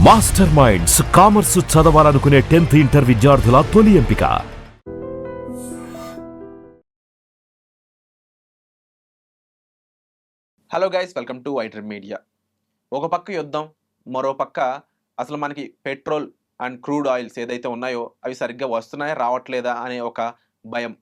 Master minds commerce చదవాలనుకునే 10th inter విద్యార్థుల తొలి ఎంపిక. Hello guys, welcome to iDream media. ఒక పక్క యుద్ధం, మరో పక్క అసలు మనకి పెట్రోల్ అండ్ క్రూడ్ ఆయిల్స్ ఏదైతే ఉన్నాయో అవి సరిగ్గా వస్తున్నాయా రావట్లేదా అనే ఒక భయం.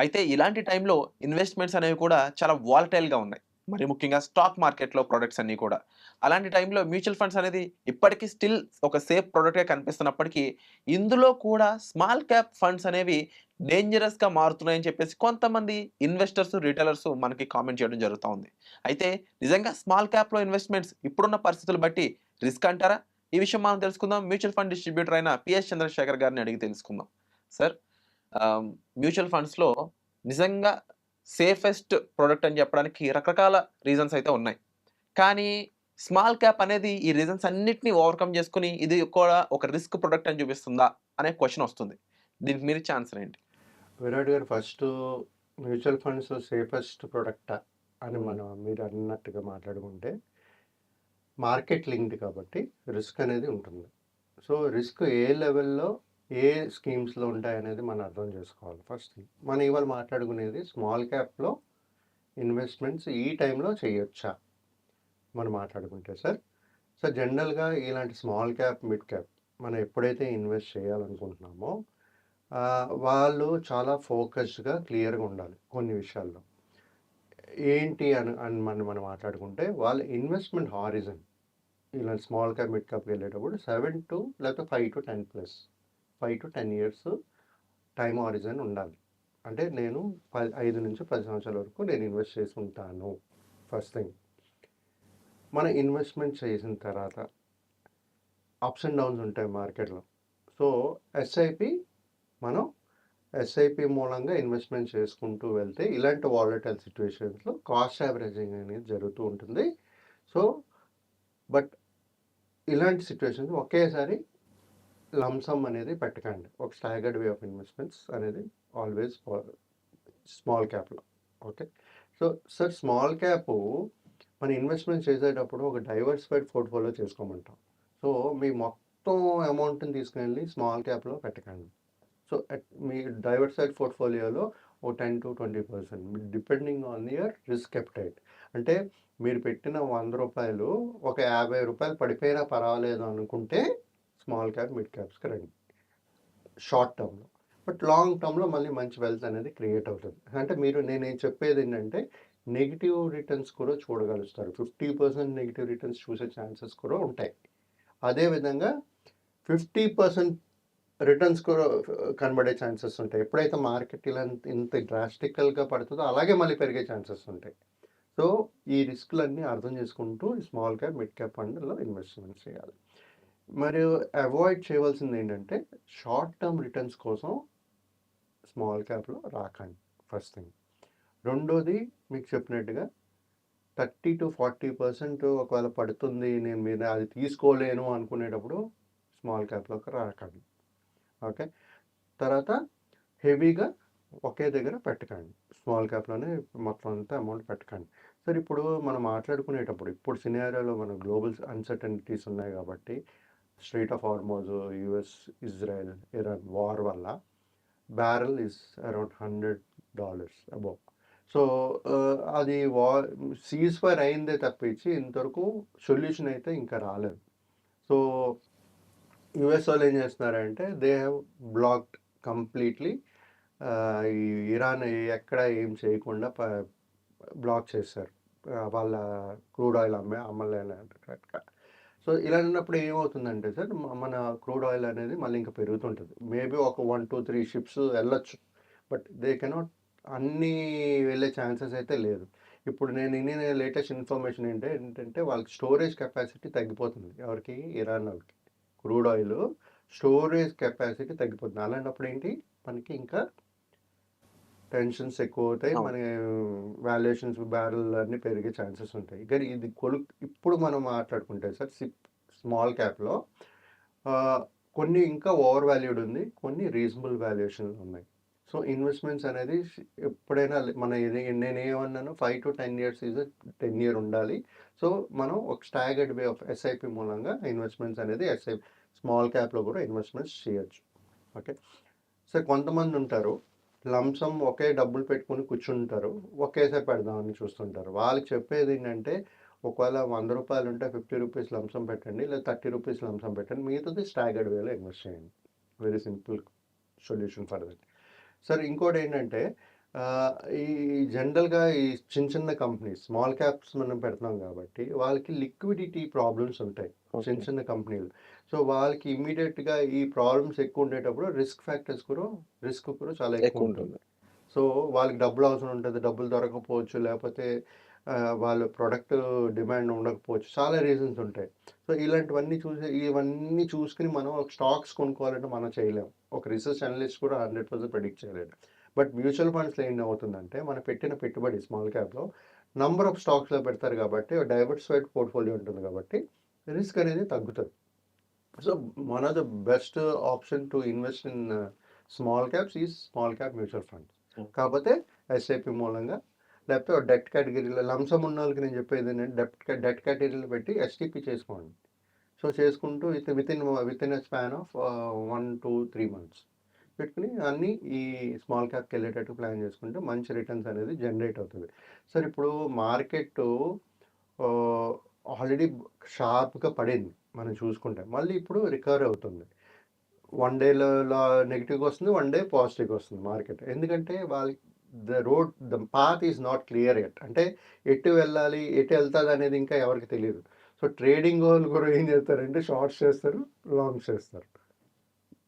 అయితే ఇలాంటి టైంలో ఇన్వెస్ట్మెంట్స్ అనేవి కూడా చాలా వాలటైల్గా ఉన్నాయి, మరి ముఖ్యంగా స్టాక్ మార్కెట్లో ప్రొడక్ట్స్ అన్నీ కూడా. అలాంటి టైంలో మ్యూచువల్ ఫండ్స్ అనేది ఇప్పటికీ స్టిల్ ఒక సేఫ్ ప్రొడక్ట్గా కనిపిస్తున్నప్పటికీ ఇందులో కూడా స్మాల్ క్యాప్ ఫండ్స్ అనేవి డేంజరస్గా మారుతున్నాయని చెప్పేసి కొంతమంది ఇన్వెస్టర్స్, రిటైలర్స్ మనకి కామెంట్ చేయడం జరుగుతూ ఉంది. అయితే నిజంగా స్మాల్ క్యాప్లో ఇన్వెస్ట్మెంట్స్ ఇప్పుడున్న పరిస్థితులు బట్టి రిస్క్ అంటారా? ఈ విషయం మనం తెలుసుకుందాం. మ్యూచువల్ ఫండ్ డిస్ట్రిబ్యూటర్ అయిన పిఎస్ చంద్రశేఖర్ గారిని అడిగి తెలుసుకుందాం. సార్, మ్యూచువల్ ఫండ్స్లో నిజంగా సేఫెస్ట్ ప్రొడక్ట్ అని చెప్పడానికి రకరకాల రీజన్స్ అయితే ఉన్నాయి. కానీ స్మాల్ క్యాప్ అనేది ఈ రీజన్స్ అన్నిటిని ఓవర్కమ్ చేసుకుని ఇది కూడా ఒక రిస్క్ ప్రొడక్ట్ అని చూపిస్తుందా అనే క్వశ్చన్ వస్తుంది. దీనికి మీరు ఇచ్చే ఆన్సర్ ఏంటి? విరాట్ గారు, ఫస్ట్ మ్యూచువల్ ఫండ్స్ సేఫెస్ట్ ప్రొడక్టా అని మీరు అన్నట్టుగా మాట్లాడుకుంటే, మార్కెట్ లింక్డ్ కాబట్టి రిస్క్ అనేది ఉంటుంది. సో రిస్క్ ఏ లెవెల్లో ఏ స్కీమ్స్లో ఉంటాయనేది మనం అర్థం చేసుకోవాలి. ఫస్ట్ మనం ఇవాళ మాట్లాడుకునేది స్మాల్ క్యాప్లో ఇన్వెస్ట్మెంట్స్ ఈ టైంలో చేయొచ్చా మనం మాట్లాడుకుంటే. సార్ జనరల్గా ఇలాంటి స్మాల్ క్యాప్, మిడ్ క్యాప్ మనం ఎప్పుడైతే ఇన్వెస్ట్ చేయాలనుకుంటున్నామో వాళ్ళు చాలా ఫోకస్డ్గా, క్లియర్గా ఉండాలి కొన్ని విషయాల్లో. ఏంటి అని మనం మాట్లాడుకుంటే, వాళ్ళ ఇన్వెస్ట్మెంట్ హారిజన్ ఇలా స్మాల్ క్యాప్, మిడ్ క్యాప్కి వెళ్ళేటప్పుడు 7 to లేకపోతే 5 to 10+, 5 to 10 years time horizon ఉండాలి. అంటే నేను 5 నుంచి 10 సంవత్సరాల వరకు నేను ఇన్వెస్ట్ చేసి ఉంటాను. ఫస్ట్ థింగ్, మన ఇన్వెస్ట్మెంట్ చేసిన తర్వాత అప్స్ అండ్ డౌన్స్ ఉంటాయి మార్కెట్లో. సో ఎస్ఐపి మూలంగా ఇన్వెస్ట్మెంట్ చేసుకుంటూ వెళ్తే ఇలాంటి వాలటైల్ సిచ్యువేషన్స్లో కాస్ట్ యావరేజింగ్ అనేది జరుగుతూ ఉంటుంది. సో బట్ ఇలాంటి సిచ్యువేషన్స్ ఒకేసారి లంసమ్ అనేది పెట్టకండి. ఒక స్టాగర్డ్ వే ఆఫ్ ఇన్వెస్ట్మెంట్స్ అనేది ఆల్వేస్ స్మాల్ క్యాప్లో. Okay, so sir small cap మన ఇన్వెస్ట్మెంట్ చేసేటప్పుడు ఒక డైవర్సిఫైడ్ పోర్ట్ఫోలియో చేసుకోమంటాం. సో మీ మొత్తం అమౌంట్ని తీసుకెళ్ళి స్మాల్ క్యాప్లో పెట్టకండి. సో మీ డైవర్సిఫైడ్ పోర్ట్ఫోలియోలో ఓ 10 to 20% depending on your risk appetite. అంటే మీరు పెట్టిన 100 రూపాయలు ఒక 50 రూపాయలు పడిపోయినా పర్వాలేదు అనుకుంటే స్మాల్ క్యాప్, మిడ్ క్యాప్స్కి రండి షార్ట్ టర్మ్లో. బట్ లాంగ్ టర్మ్లో మళ్ళీ మంచి వెల్త్ అనేది క్రియేట్ అవుతుంది. అంటే నేనేం చెప్పేది ఏంటంటే, నెగిటివ్ రిటర్న్స్ కూడా చూడగలుగుతారు. 50% నెగిటివ్ రిటర్న్స్ చూసే ఛాన్సెస్ కూడా ఉంటాయి. అదేవిధంగా 50% రిటర్న్స్ కూడా కనబడే ఛాన్సెస్ ఉంటాయి. ఎప్పుడైతే మార్కెట్ ఇలా ఇంత డ్రాస్టికల్గా పడుతుందో అలాగే మళ్ళీ పెరిగే ఛాన్సెస్ ఉంటాయి. సో ఈ రిస్క్లన్నీ అర్థం చేసుకుంటూ స్మాల్ క్యాప్, మిడ్ క్యాప్ ఫండ్లో ఇన్వెస్ట్మెంట్ చేయాలి. మరియు అవాయిడ్ చేయవలసింది ఏంటంటే, షార్ట్ టర్మ్ రిటర్న్స్ కోసం స్మాల్ క్యాప్లో రాకండి ఫస్ట్ థింగ్. రెండోది, మీకు చెప్పినట్టుగా 30 to 40% ఒకవేళ పడుతుంది, మీరు అది తీసుకోలేను అనుకునేటప్పుడు స్మాల్ క్యాప్లోకి రాకండి. ఓకే, తర్వాత హెవీగా ఒకే దగ్గర పెట్టకండి. స్మాల్ క్యాప్లోనే మొత్తం అంతా అమౌంట్ పెట్టకండి. సార్ ఇప్పుడు మనం మాట్లాడుకునేటప్పుడు ఇప్పుడు సినారియోలో మన గ్లోబల్ అన్సర్టనిటీస్ ఉన్నాయి కాబట్టి, strait of Hormuz, US, Israel, Iran war వల్ల barrel is around $100 above. So అది సీజ్ ఫైర్ అయిందే తప్పించి ఇంతవరకు సొల్యూషన్ అయితే ఇంకా రాలేదు. సో యుఎస్ వాళ్ళు ఏం చేస్తున్నారంటే, దే హ్యావ్ బ్లాక్డ్ కంప్లీట్లీ. ఈ ఇరాన్ ఎక్కడ ఏం చేయకుండా బ్లాక్ చేశారు. వాళ్ళ క్రూడ్ ఆయిల్ అమ్మలేనట్టుగా. సో ఇలా ఉన్నప్పుడు ఏమవుతుందంటే సార్, మన క్రూడ్ ఆయిల్ అనేది మళ్ళీ ఇంకా పెరుగుతుంటుంది. మేబీ ఒక 1, 2, 3 షిప్స్ వెళ్ళొచ్చు, బట్ దే కెనాట్ అన్నీ వెళ్ళే ఛాన్సెస్ అయితే లేదు. ఇప్పుడు నేను లేటెస్ట్ ఇన్ఫర్మేషన్ ఏంటంటే వాళ్ళకి స్టోరేజ్ కెపాసిటీ తగ్గిపోతుంది. ఎవరికి? ఇరాన్ వాళ్ళకి క్రూడ్ ఆయిల్ స్టోరేజ్ కెపాసిటీ తగ్గిపోతుంది. అలాంటప్పుడు ఏంటి, మనకి ఇంకా టెన్షన్స్ ఎక్కువ అవుతాయి, మన వాల్యుయేషన్స్, బ్యారెల్ అన్నీ పెరిగే ఛాన్సెస్ ఉంటాయి. కానీ ఇది ఇప్పుడు మనం మాట్లాడుకుంటే సార్, స్మాల్ క్యాప్లో కొన్ని ఇంకా ఓవర్ వాల్యూడ్ ఉంది, కొన్ని రీజనబుల్ వాల్యుయేషన్లు ఉన్నాయి. సో ఇన్వెస్ట్మెంట్స్ అనేది ఎప్పుడైనా నేనేమన్నాను 5 to 10 years ఈజ్ 10 year ఉండాలి. సో మనం ఒక స్టాగర్డ్ వే ఆఫ్ ఎస్ఐపి మూలంగా ఇన్వెస్ట్మెంట్స్ అనేది స్మాల్ క్యాప్లో కూడా ఇన్వెస్ట్మెంట్స్ చేయొచ్చు. ఓకే. సో కొంతమంది ఉంటారు లంసమ్ ఒకే డబ్బులు పెట్టుకుని కూర్చుంటారు, ఒకేసారి పెడదామని చూస్తుంటారు. వాళ్ళకి చెప్పేది ఏంటంటే ఒకవేళ ₹100 ఉంటే ₹50 లంసమ్ పెట్టండి, లేదా ₹30 లంసమ్ పెట్టండి, మిగతాది స్టాగర్డ్ వేలో ఇన్వెస్ట్ చేయండి. Very simple solution for that. Sir ఇంకోటి ఏంటంటే ఈ జనరల్గా ఈ చిన్న కంపెనీస్ స్మాల్ క్యాప్స్ మనం పెడుతున్నాం కాబట్టి వాళ్ళకి లిక్విడిటీ ప్రాబ్లమ్స్ ఉంటాయి చిన్న కంపెనీలు. సో వాళ్ళకి ఇమ్మీడియట్గా ఈ ప్రాబ్లమ్స్ ఎక్కువ ఉండేటప్పుడు రిస్క్ కూడా చాలా ఎక్కువ ఉంటుంది. సో వాళ్ళకి డబ్బులు అవసరం ఉంటుంది, డబ్బులు దొరకకపోవచ్చు, లేకపోతే వాళ్ళ ప్రొడక్ట్ డిమాండ్ ఉండకపోవచ్చు, చాలా రీజన్స్ ఉంటాయి. సో ఇవన్నీ చూసుకుని మనం స్టాక్స్ కొనుక్కోవాలంటే మనం చేయలేము. ఒక రీసెర్చ్ అనలిస్ట్ కూడా 100% ప్రెడిక్ట్ చేయలేడు. బట్ మ్యూచువల్ ఫండ్స్లో ఏం అవుతుందంటే మనం పెట్టిన పెట్టుబడి స్మాల్ క్యాప్లో నంబర్ ఆఫ్ స్టాక్స్లో పెడతారు కాబట్టి డైవర్సిఫైడ్ పోర్ట్ఫోలియో ఉంటుంది కాబట్టి రిస్క్ అనేది తగ్గుతుంది. So one of the best option to invest in small caps is small cap mutual funds. కాకపోతే ఎస్ఐపి మూలంగా, లేకపోతే డెట్ కేటగిరీలో లంసమ్ ఉన్న వాళ్ళకి నేను చెప్పేది ఏంటంటే డెట్ కేటగిరీలో పెట్టి ఎస్టీపీ చేసుకోండి. సో చేసుకుంటూ with in a span of 1 to 3 months పెట్టుకుని అన్నీ ఈ స్మాల్ క్యాప్కి వెళ్ళేటట్టు ప్లాన్ చేసుకుంటే మంచి రిటర్న్స్ అనేది జనరేట్ అవుతుంది. సార్ ఇప్పుడు మార్కెట్ ఆల్రెడీ షార్ప్గా పడింది మనం చూసుకుంటే, మళ్ళీ ఇప్పుడు రికవర్ అవుతుంది. 1 డేలో నెగిటివ్గా వస్తుంది, 1 day పాజిటివ్గా వస్తుంది మార్కెట్. ఎందుకంటే వాళ్ళకి the path is not clear at. అంటే ఎటు వెళ్ళాలి, ఎటు వెళ్తుంది అనేది ఇంకా ఎవరికి తెలియదు. సో ట్రేడింగ్ వాళ్ళు కూడా ఏం చేస్తారంటే షార్ట్స్ చేస్తారు, లాంగ్స్ చేస్తారు.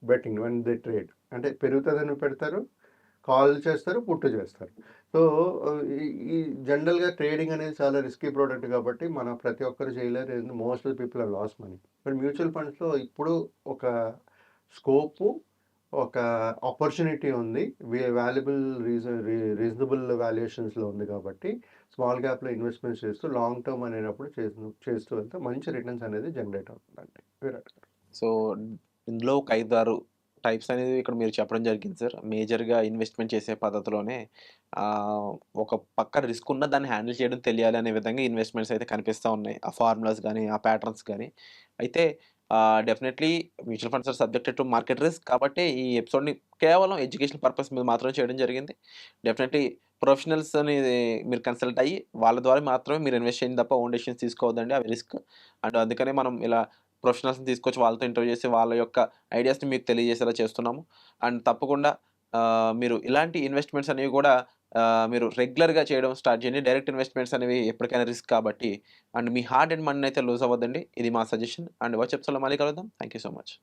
బెట్టింగ్ వన్ దే ట్రేడ్ అంటే పెరుగుతుందని పెడతారు, కాల్ చేస్తారు, పుట్టు చేస్తారు. సో ఈ జనరల్గా ట్రేడింగ్ అనేది చాలా రిస్కీ ప్రోడక్ట్ కాబట్టి మనం ప్రతి ఒక్కరు చేయలేరు. Most of the people are loss money. But mutual ఫండ్స్లో ఇప్పుడు ఒక స్కోపు, ఒక ఆపర్చునిటీ ఉంది, రీజనబుల్ వాల్యుయేషన్స్లో ఉంది కాబట్టి స్మాల్ క్యాప్లో ఇన్వెస్ట్మెంట్స్ చేస్తూ లాంగ్ టర్మ్ అనేటప్పుడు చేస్తూ వెళ్తే మంచి రిటర్న్స్ అనేది జనరేట్ అవుతుందండి. విరాట్ గారు. సో ఇందులో ఒక 5-6 టైప్స్ అనేది ఇక్కడ మీరు చెప్పడం జరిగింది సార్. మేజర్‌గా ఇన్వెస్ట్‌మెంట్ చేసే పద్ధతిలోనే ఒక పక్క రిస్క్ ఉన్న దాన్ని హ్యాండిల్ చేయడం తెలియాలి అనే విధంగా ఇన్వెస్ట్‌మెంట్స్ అయితే కనిపిస్తా ఉన్నాయి. ఆ ఫార్ములాస్ గాని, ఆ ప్యాటర్న్స్ గాని. అయితే definitely mutual funds are subjected to market risk కాబట్టి ఈ ఎపిసోడ్‌ని కేవలం ఎడ్యుకేషనల్ పర్పస్ మీద మాత్రమే చేయడం జరిగింది. డెఫినెట్‌లీ ప్రొఫెషనల్స్‌ని మీరు కన్సల్ట్ అయ్యి వాళ్ళ ద్వారా మాత్రమే మీరు ఇన్వెస్ట్ చేయండి తప్ప ఓన్ డెసిషన్స్ తీసుకోవద్దండి. అవి రిస్క్. అండ్ అందుకనే మనం ఇలా ప్రొఫెషనల్స్‌ని తీసుకొచ్చి వాళ్ళతో ఇంటర్వ్యూ చేసి వాళ్ళ యొక్క ఐడియాస్‌ని మీకు తెలియజేసేలా చేస్తున్నాము. అండ్ తప్పకుండా మీరు ఇలాంటి ఇన్వెస్ట్‌మెంట్స్ అనేవి కూడా మీరు రెగ్యులర్‌గా చేయడం స్టార్ట్ చేయండి. డైరెక్ట్ ఇన్వెస్ట్‌మెంట్స్ అనేవి ఎప్పటికైనా రిస్క్ కాబట్టి. అండ్ మీ హార్డ్ అండ్ మనీని అయితే లూజ్ అవ్వద్దండి. ఇది మా సజెషన్. అండ్ వచ్చే ఎపిసోడ్‌లో మళ్ళీ కలుద్దాం. Thank you so much.